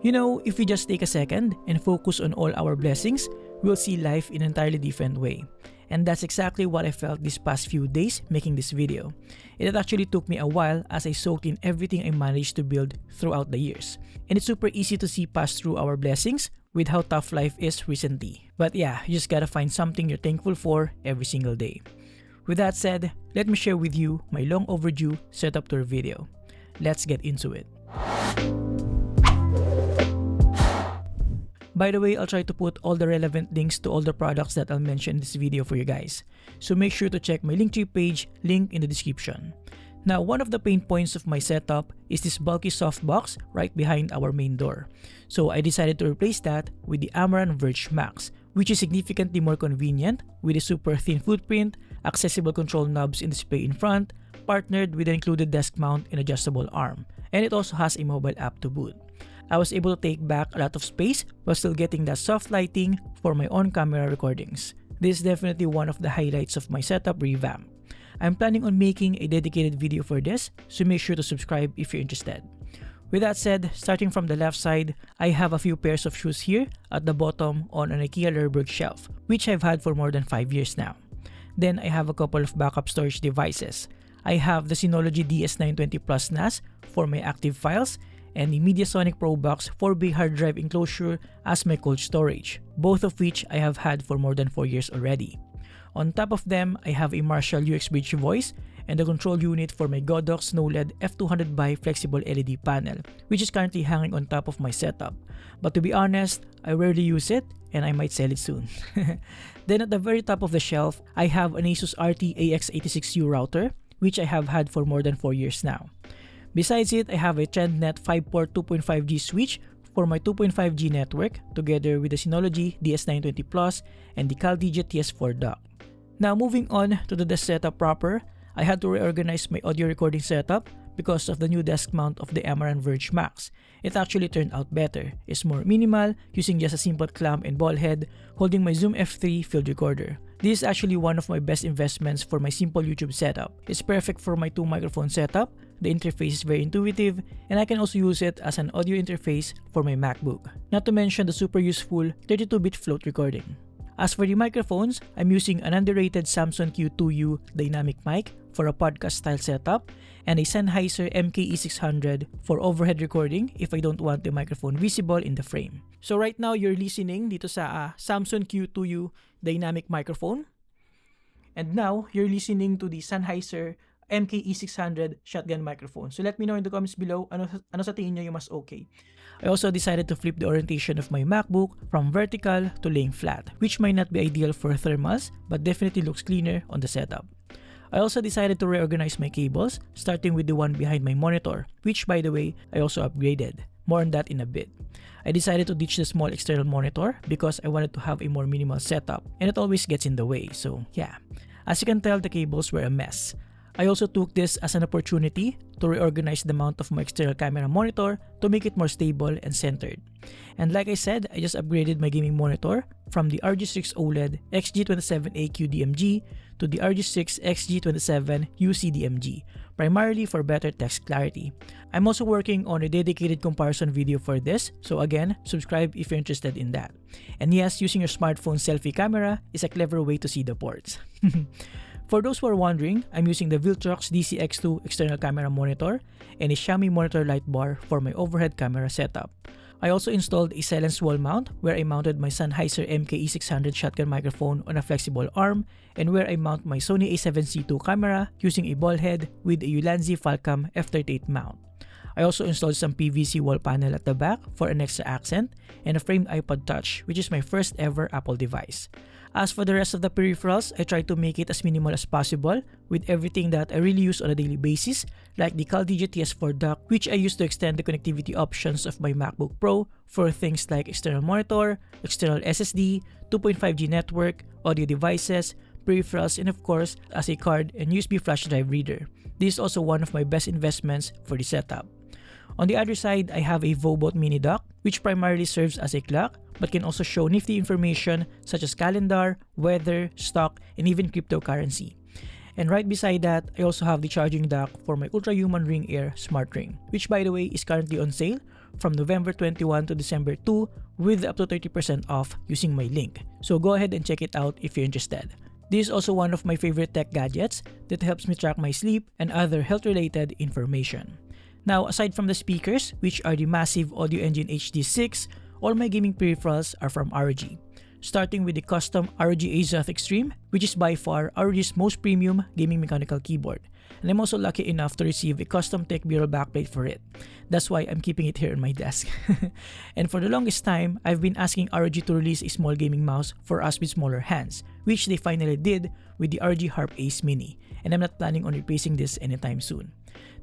You know, if we just take a second and focus on all our blessings, we'll see life in an entirely different way. And that's exactly what I felt these past few days making this video. It actually took me a while as I soaked in everything I managed to build throughout the years. And it's super easy to see past through our blessings with how tough life is recently. But yeah, you just gotta find something you're thankful for every single day. With that said, let me share with you my long overdue setup tour video. Let's get into it. By the way, I'll try to put all the relevant links to all the products that I'll mention in this video for you guys. So make sure to check my Linktree page, link in the description. Now, one of the pain points of my setup is this bulky softbox right behind our main door. So I decided to replace that with the Amaran Verge Max, which is significantly more convenient with a super thin footprint, accessible control knobs in display in front, partnered with an included desk mount and adjustable arm. And it also has a mobile app to boot. I was able to take back a lot of space while still getting that soft lighting for my on-camera recordings. This is definitely one of the highlights of my setup revamp. I'm planning on making a dedicated video for this, so make sure to subscribe if you're interested. With that said, starting from the left side, I have a few pairs of shoes here at the bottom on an IKEA Lerberg Shelf, which I've had for more than 5 years now. Then I have a couple of backup storage devices. I have the Synology DS925 Plus NAS for my active files, and the Mediasonic Pro Box 4-bay hard drive enclosure as my cold storage, both of which I have had for more than 4 years already. On top of them, I have a Marshall Uxbridge voice and the control unit for my Godox OLED F200 by flexible LED panel, which is currently hanging on top of my setup. But to be honest, I rarely use it and I might sell it soon. Then at the very top of the shelf, I have an ASUS RT AX86U router, which I have had for more than 4 years now. Besides it, I have a Trendnet 5-port 2.5G switch for my 2.5G network together with the Synology DS925 Plus and the Caldigit TS4 Dock. Now moving on to the desk setup proper, I had to reorganize my audio recording setup because of the new desk mount of the Amaran Verge Max. It actually turned out better. It's more minimal, using just a simple clamp and ball head, holding my Zoom F3 field recorder. This is actually one of my best investments for my simple YouTube setup. It's perfect for my 2 microphone setup, the interface is very intuitive, and I can also use it as an audio interface for my MacBook. Not to mention the super useful 32-bit float recording. As for the microphones, I'm using an underrated Samson Q2U dynamic mic for a podcast style setup and a Sennheiser MKE600 for overhead recording if I don't want the microphone visible in the frame. So right now you're listening dito sa Samson Q2U dynamic microphone. And now you're listening to the Sennheiser MKE600 shotgun microphone. So let me know in the comments below ano sa tingin nyo yung mas okay. I also decided to flip the orientation of my MacBook from vertical to laying flat, which might not be ideal for thermals but definitely looks cleaner on the setup. I also decided to reorganize my cables, starting with the one behind my monitor, which by the way, I also upgraded. More on that in a bit. I decided to ditch the small external monitor because I wanted to have a more minimal setup and it always gets in the way, so yeah. As you can tell, the cables were a mess. I also took this as an opportunity to reorganize the mount of my external camera monitor to make it more stable and centered. And like I said, I just upgraded my gaming monitor from the ROG Strix OLED XG27AQ DMG to the ROG Strix XG27 UC DMG, primarily for better text clarity. I'm also working on a dedicated comparison video for this, so again, subscribe if you're interested in that. And yes, using your smartphone selfie camera is a clever way to see the ports. For those who are wondering, I'm using the Viltrox DC-X2 external camera monitor and a Xiaomi monitor Lightbar for my overhead camera setup. I also installed a Selens wall mount where I mounted my Sennheiser MKE600 shotgun microphone on a flexible arm and where I mount my Sony a7C II camera using a ball head with a Ulanzi Falcam F38 mount. I also installed some PVC wall panel at the back for an extra accent and a framed iPod Touch, which is my first ever Apple device. As for the rest of the peripherals, I try to make it as minimal as possible with everything that I really use on a daily basis, like the Caldigit TS4 Dock, which I use to extend the connectivity options of my MacBook Pro for things like external monitor, external SSD, 2.5G network, audio devices, peripherals, and of course, as a card and USB flash drive reader. This is also one of my best investments for the setup. On the other side, I have a Vobot mini dock, which primarily serves as a clock, but can also show nifty information such as calendar, weather, stock, and even cryptocurrency. And right beside that, I also have the charging dock for my Ultra Human Ring Air Smart Ring, which by the way is currently on sale from November 21 to December 2 with up to 30% off using my link. So go ahead and check it out if you're interested. This is also one of my favorite tech gadgets that helps me track my sleep and other health-related information. Now, aside from the speakers, which are the massive Audioengine HD6, all my gaming peripherals are from ROG. Starting with the custom ROG Azoth Extreme, which is by far ROG's most premium gaming mechanical keyboard. And I'm also lucky enough to receive a custom TechBroll backplate for it. That's why I'm keeping it here on my desk. And for the longest time, I've been asking ROG to release a small gaming mouse for us with smaller hands, which they finally did with the ROG Harpe Ace Mini, and I'm not planning on replacing this anytime soon.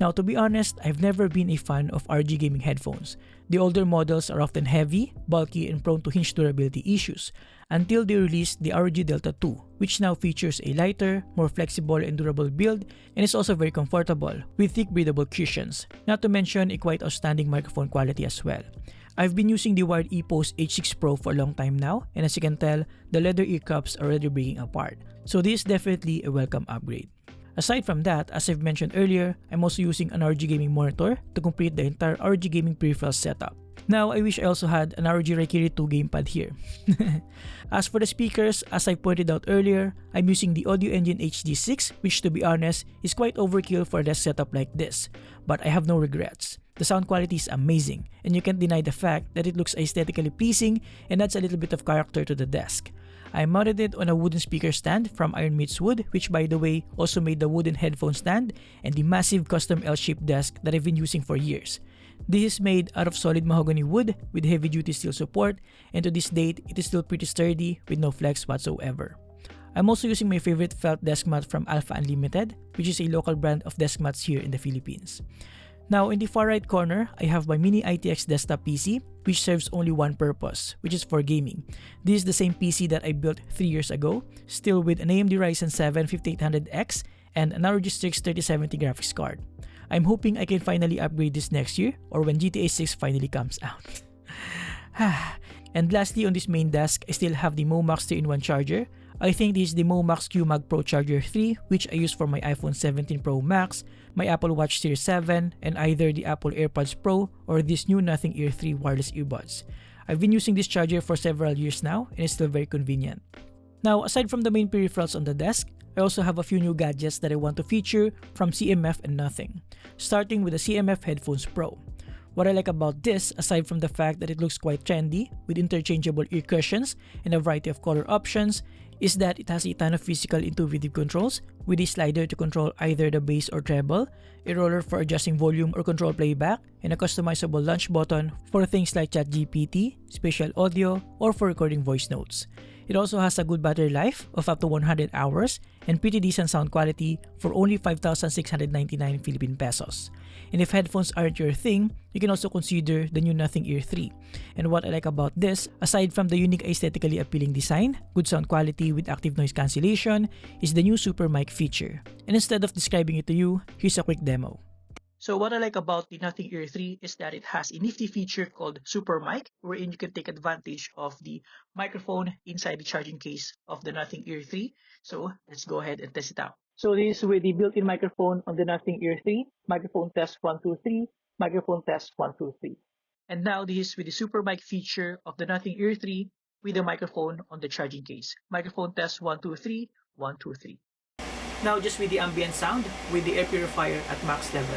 Now, to be honest, I've never been a fan of ROG gaming headphones. The older models are often heavy, bulky, and prone to hinge durability issues until they released the ROG Delta II, which now features a lighter, more flexible and durable build, and is also very comfortable with thick breathable cushions, not to mention a quite outstanding microphone quality as well. I've been using the wired ePost H6 Pro for a long time now, and as you can tell, the leather ear cups are already breaking apart, so this is definitely a welcome upgrade. Aside from that, as I've mentioned earlier, I'm also using an ROG gaming monitor to complete the entire ROG gaming peripheral setup. Now, I wish I also had an ROG Reikiri 2 gamepad here. As for the speakers, as I pointed out earlier, I'm using the Audioengine HD6, which to be honest, is quite overkill for a desk setup like this, but I have no regrets. The sound quality is amazing, and you can't deny the fact that it looks aesthetically pleasing and adds a little bit of character to the desk. I mounted it on a wooden speaker stand from Iron Meets Wood, which by the way also made the wooden headphone stand and the massive custom L-shaped desk that I've been using for years. This is made out of solid mahogany wood with heavy-duty steel support, and to this date, it is still pretty sturdy with no flex whatsoever. I'm also using my favorite felt desk mat from Alpha Unlimited, which is a local brand of desk mats here in the Philippines. Now, in the far right corner, I have my mini ITX desktop PC, which serves only one purpose, which is for gaming. This is the same PC that I built 3 years ago, still with an AMD Ryzen 7 5800X and an ROG Strix 3070 graphics card. I'm hoping I can finally upgrade this next year or when GTA 6 finally comes out. And lastly, on this main desk, I still have the Momax 3-in-1 charger. I think this is the Momax QMag Pro Charger 3, which I use for my iPhone 17 Pro Max, my Apple Watch Series 7, and either the Apple AirPods Pro or this new Nothing Ear 3 wireless earbuds. I've been using this charger for several years now, and it's still very convenient. Now, aside from the main peripherals on the desk, I also have a few new gadgets that I want to feature from CMF and Nothing, starting with the CMF Headphones Pro. What I like about this, aside from the fact that it looks quite trendy with interchangeable ear cushions and a variety of color options, is that it has a ton of physical intuitive controls with a slider to control either the bass or treble, a roller for adjusting volume or control playback, and a customizable launch button for things like ChatGPT, spatial audio, or for recording voice notes. It also has a good battery life of up to 100 hours and pretty decent sound quality for only 5,699 Philippine pesos. And if headphones aren't your thing, you can also consider the new Nothing Ear 3. And what I like about this, aside from the unique aesthetically appealing design, good sound quality with active noise cancellation, is the new Super Mic feature. And instead of describing it to you, here's a quick demo. So what I like about the Nothing Ear 3 is that it has a nifty feature called Super Mic, wherein you can take advantage of the microphone inside the charging case of the Nothing Ear 3. So let's go ahead and test it out. So this is with the built-in microphone on the Nothing Ear 3. Microphone test 1, 2, 3. Microphone test 1, 2, 3. And now this is with the Super Mic feature of the Nothing Ear 3 with the microphone on the charging case. Microphone test 1, 2, 3. 1, 2, 3. Now just with the ambient sound with the air purifier at max level.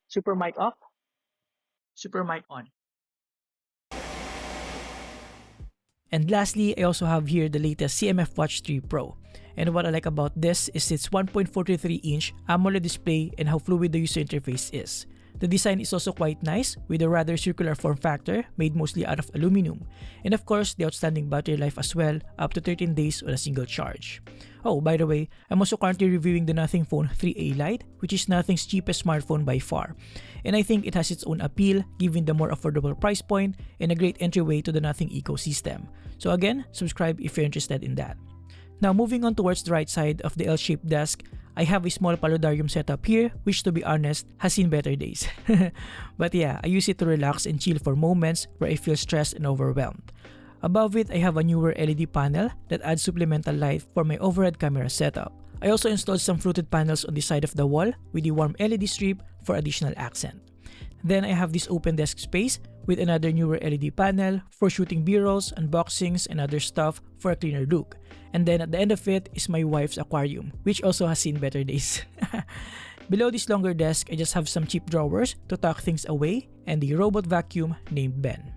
Super Mic off, Super Mic on. And lastly, I also have here the latest CMF Watch 3 Pro. And what I like about this is its 1.43-inch AMOLED display and how fluid the user interface is. The design is also quite nice with a rather circular form factor made mostly out of aluminum. And of course, the outstanding battery life as well, up to 13 days on a single charge. Oh, by the way, I'm also currently reviewing the Nothing Phone 3A Lite, which is Nothing's cheapest smartphone by far. And I think it has its own appeal given the more affordable price point and a great entryway to the Nothing ecosystem. So again, subscribe if you're interested in that. Now moving on towards the right side of the L-shaped desk, I have a small Paludarium setup here, which to be honest, has seen better days. But yeah, I use it to relax and chill for moments where I feel stressed and overwhelmed. Above it, I have a newer LED panel that adds supplemental light for my overhead camera setup. I also installed some fluted panels on the side of the wall with the warm LED strip for additional accent. Then I have this open desk space with another newer LED panel for shooting b-rolls, unboxings, and other stuff for a cleaner look. And then at the end of it is my wife's aquarium, which also has seen better days. Below this longer desk, I just have some cheap drawers to tuck things away and the robot vacuum named Ben.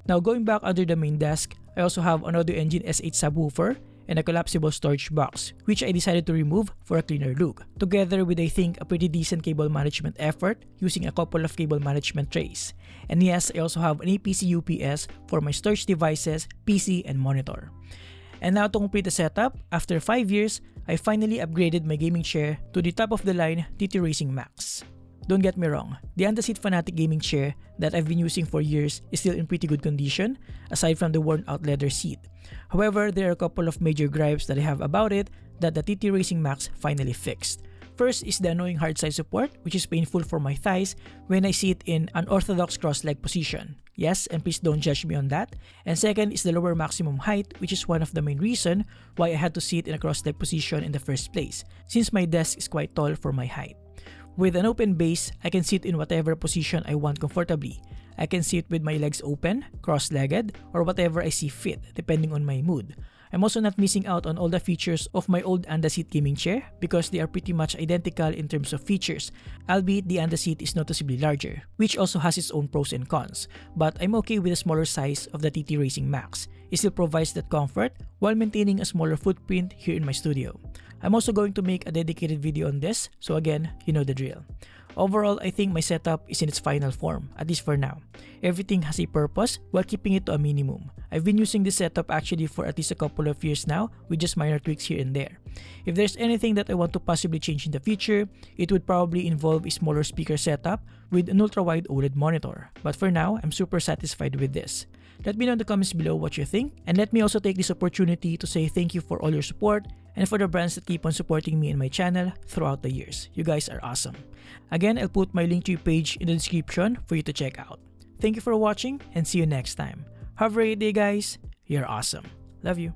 Now going back under the main desk, I also have an Audioengine S8 subwoofer and a collapsible storage box, which I decided to remove for a cleaner look, together with I think a pretty decent cable management effort using a couple of cable management trays. And yes, I also have an APC UPS for my storage devices, PC, and monitor. And now to complete the setup, after 5 years, I finally upgraded my gaming chair to the top-of-the-line TTRacing Maxx. Don't get me wrong, the Antasit Fanatic gaming chair that I've been using for years is still in pretty good condition, aside from the worn-out leather seat. However, there are a couple of major gripes that I have about it that the TTRacing Maxx finally fixed. First is the annoying hard side support, which is painful for my thighs when I sit in an orthodox cross-leg position. Yes, and please don't judge me on that. And second is the lower maximum height, which is one of the main reason why I had to sit in a cross-leg position in the first place, since my desk is quite tall for my height. With an open base, I can sit in whatever position I want comfortably. I can sit with my legs open, cross-legged, or whatever I see fit, depending on my mood. I'm also not missing out on all the features of my old Antasit gaming chair because they are pretty much identical in terms of features, albeit the Antasit is noticeably larger, which also has its own pros and cons. But I'm okay with the smaller size of the TTRacing Maxx. It still provides that comfort while maintaining a smaller footprint here in my studio. I'm also going to make a dedicated video on this, so again, you know the drill. Overall, I think my setup is in its final form, at least for now. Everything has a purpose while keeping it to a minimum. I've been using this setup actually for at least a couple of years now with just minor tweaks here and there. If there's anything that I want to possibly change in the future, it would probably involve a smaller speaker setup with an ultra-wide OLED monitor. But for now, I'm super satisfied with this. Let me know in the comments below what you think, and let me also take this opportunity to say thank you for all your support and for the brands that keep on supporting me and my channel throughout the years. You guys are awesome. Again, I'll put my Linktree page in the description for you to check out. Thank you for watching and see you next time. Have a great day guys. You're awesome. Love you.